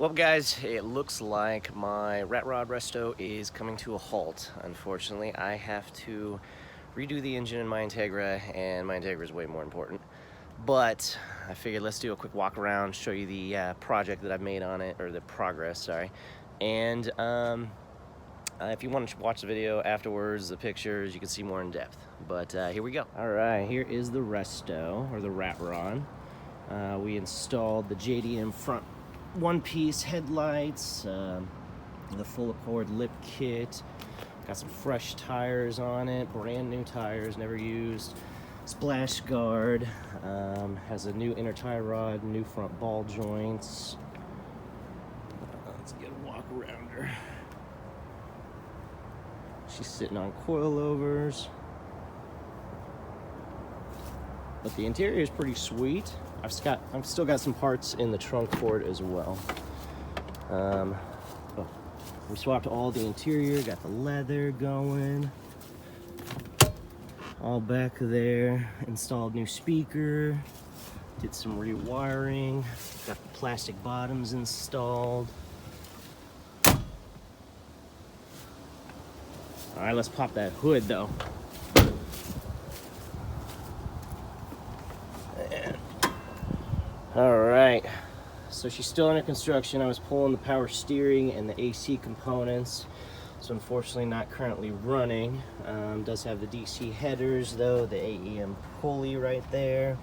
Well guys, it looks like my RatRod resto is coming to a halt. Unfortunately, I have to redo the engine in my Integra, and my Integra is way more important. But I figured let's do a quick walk around, show you the project that I've made on it, or the progress, sorry. And if you want to watch the video afterwards, the pictures, you can see more in depth. But here we go. All right, here is the resto, or the RatRod. We installed the JDM front one-piece headlights, the full accord lip kit, got some fresh tires on it, brand new tires, never used. Splash guard, has a new inner tie rod, new front ball joints. Let's get a walk around her. She's sitting on coilovers. But the interior is pretty sweet. I've still got some parts in the trunk for it as well. We swapped all the interior, got the leather going. All back there, installed new speaker, did some rewiring, got the plastic bottoms installed. All right, let's pop that hood though. All right, so she's still under construction. I was pulling the power steering and the AC components, so unfortunately not currently running. Does have the DC headers though, the AEM pulley right there,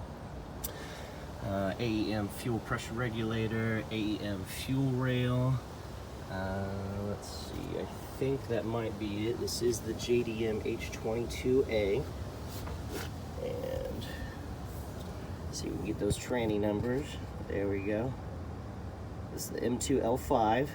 AEM Fuel Pressure Regulator, AEM Fuel Rail. Let's see, I think that might be it. This is the JDM H22A. And see if we can get those tranny numbers. There we go. This is the M2L5.